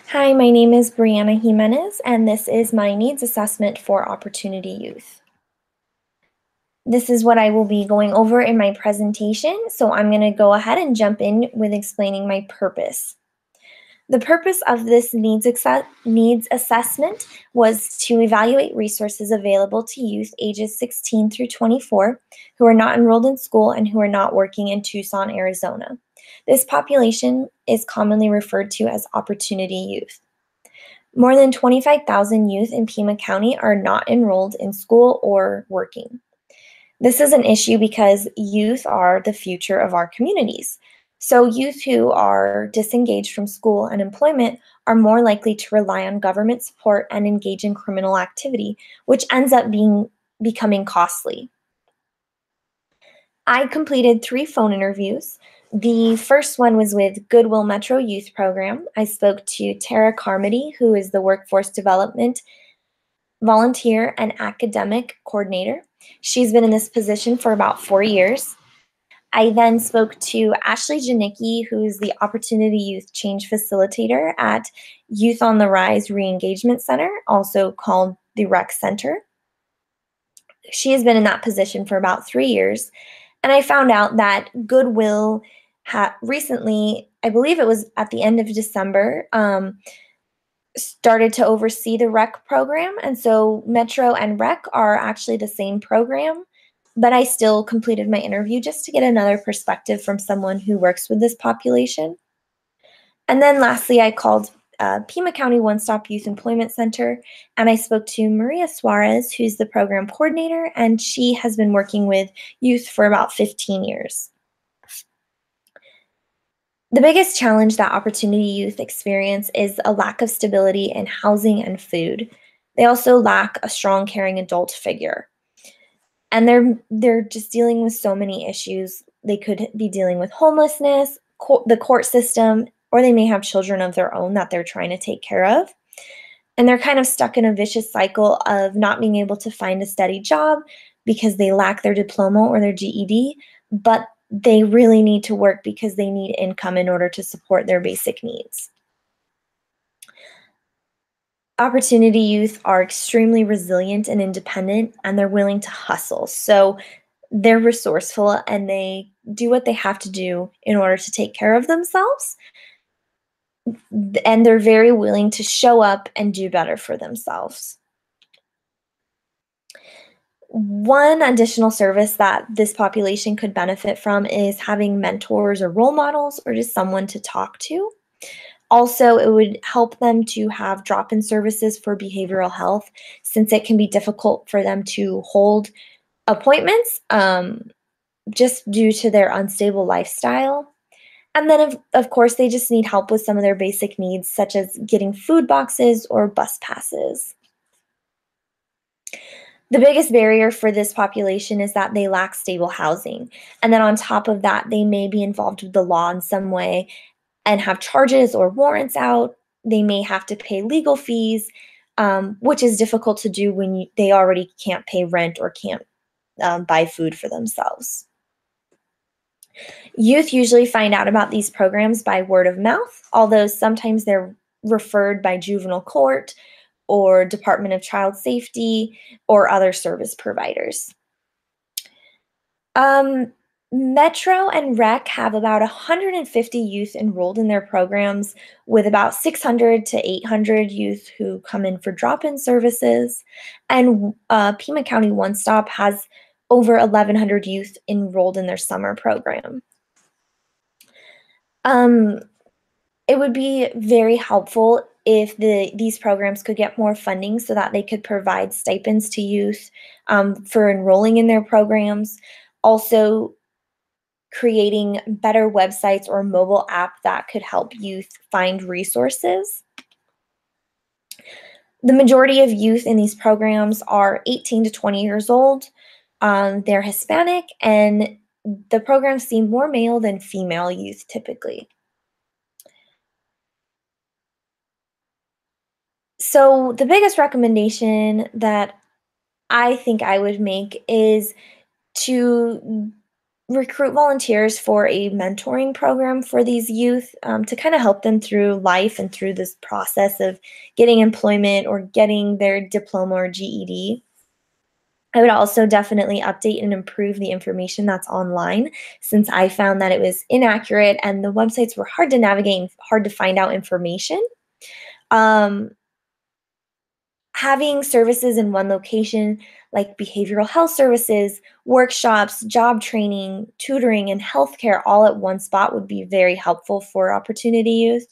Hi, my name is Brianna Jimenez, and this is my needs assessment for Opportunity Youth. This is what I will be going over in my presentation, so I'm going to go ahead and jump in with explaining my purpose. The purpose of this needs assessment was to evaluate resources available to youth ages 16 through 24 who are not enrolled in school and who are not working in Tucson, Arizona. This population is commonly referred to as Opportunity Youth. More than 25,000 youth in Pima County are not enrolled in school or working. This is an issue because youth are the future of our communities. So youth who are disengaged from school and employment are more likely to rely on government support and engage in criminal activity, which ends up becoming costly. I completed 3 phone interviews. The first one was with Goodwill Metro Youth Program. I spoke to Tara Carmody, who is the Workforce Development Volunteer and Academic Coordinator. She's been in this position for about 4 years. I then spoke to Ashley Janicki, who is the Opportunity Youth Change Facilitator at Youth on the Rise Re-Engagement Center, also called the Rec Center. She has been in that position for about 3 years. And I found out that Goodwill recently, I believe it was at the end of December, started to oversee the rec program. And so Metro and rec are actually the same program, but I still completed my interview just to get another perspective from someone who works with this population. And then lastly, I called Pima County One-Stop Youth Employment Center, and I spoke to Maria Suarez, who's the program coordinator, and she has been working with youth for about 15 years. The biggest challenge that Opportunity Youth experience is a lack of stability in housing and food. They also lack a strong, caring adult figure. And they're just dealing with so many issues. They could be dealing with homelessness, the court system, or they may have children of their own that they're trying to take care of. And they're kind of stuck in a vicious cycle of not being able to find a steady job because they lack their diploma or their GED, but they really need to work because they need income in order to support their basic needs. Opportunity youth are extremely resilient and independent, and they're willing to hustle. So they're resourceful and they do what they have to do in order to take care of themselves. And they're very willing to show up and do better for themselves. One additional service that this population could benefit from is having mentors or role models or just someone to talk to. Also, it would help them to have drop-in services for behavioral health since it can be difficult for them to hold appointments just due to their unstable lifestyle. And then, of course, they just need help with some of their basic needs, such as getting food boxes or bus passes. The biggest barrier for this population is that they lack stable housing. And then on top of that, they may be involved with the law in some way and have charges or warrants out. They may have to pay legal fees, which is difficult to do when they already can't pay rent or can't buy food for themselves. Youth usually find out about these programs by word of mouth, although sometimes they're referred by juvenile court or Department of Child Safety or other service providers. Metro and Rec have about 150 youth enrolled in their programs, with about 600 to 800 youth who come in for drop-in services. And Pima County One Stop has over 1,100 youth enrolled in their summer program. It would be very helpful if these programs could get more funding so that they could provide stipends to youth for enrolling in their programs. Also, creating better websites or mobile app that could help youth find resources. The majority of youth in these programs are 18 to 20 years old. They're Hispanic, and the programs see more male than female youth typically. So the biggest recommendation that I think I would make is to recruit volunteers for a mentoring program for these youth to kind of help them through life and through this process of getting employment or getting their diploma or GED. I would also definitely update and improve the information that's online since I found that it was inaccurate and the websites were hard to navigate and hard to find out information. Um, Having services in one location, like behavioral health services, workshops, job training, tutoring, and healthcare all at one spot would be very helpful for opportunity youth.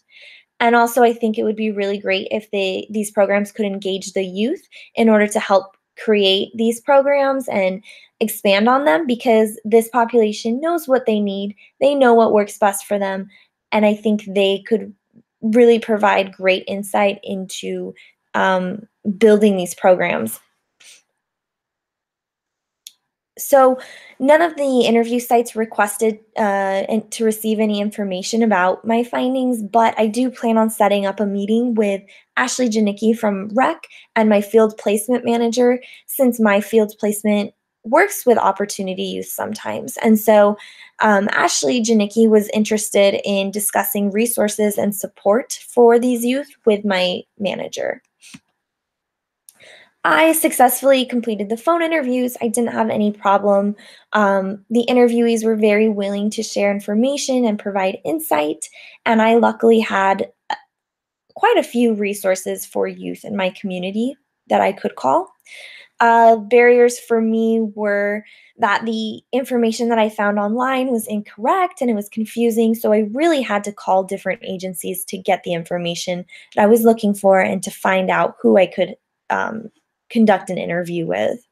And also, I think it would be really great if these programs could engage the youth in order to help create these programs and expand on them because this population knows what they need. They know what works best for them, and I think they could really provide great insight into building these programs. So none of the interview sites requested to receive any information about my findings, but I do plan on setting up a meeting with Ashley Janicki from REC and my field placement manager, since my field placement works with opportunity youth sometimes. And so Ashley Janicki was interested in discussing resources and support for these youth with my manager. I successfully completed the phone interviews. I didn't have any problem. The interviewees were very willing to share information and provide insight, and I luckily had quite a few resources for youth in my community that I could call. Barriers for me were that the information that I found online was incorrect and it was confusing, so I really had to call different agencies to get the information that I was looking for and to find out who I could conduct an interview with.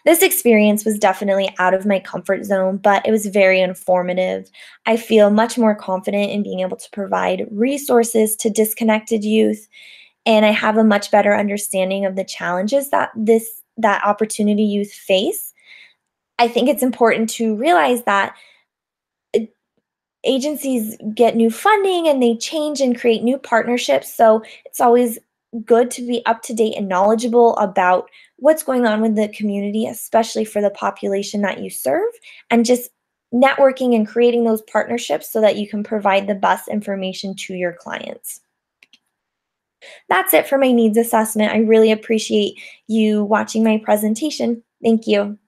This experience was definitely out of my comfort zone, but it was very informative. I feel much more confident in being able to provide resources to disconnected youth, and I have a much better understanding of the challenges that opportunity youth face. I think it's important to realize that agencies get new funding and they change and create new partnerships. So it's always good to be up to date and knowledgeable about what's going on with the community, especially for the population that you serve, and just networking and creating those partnerships so that you can provide the best information to your clients. That's it for my needs assessment. I really appreciate you watching my presentation. Thank you.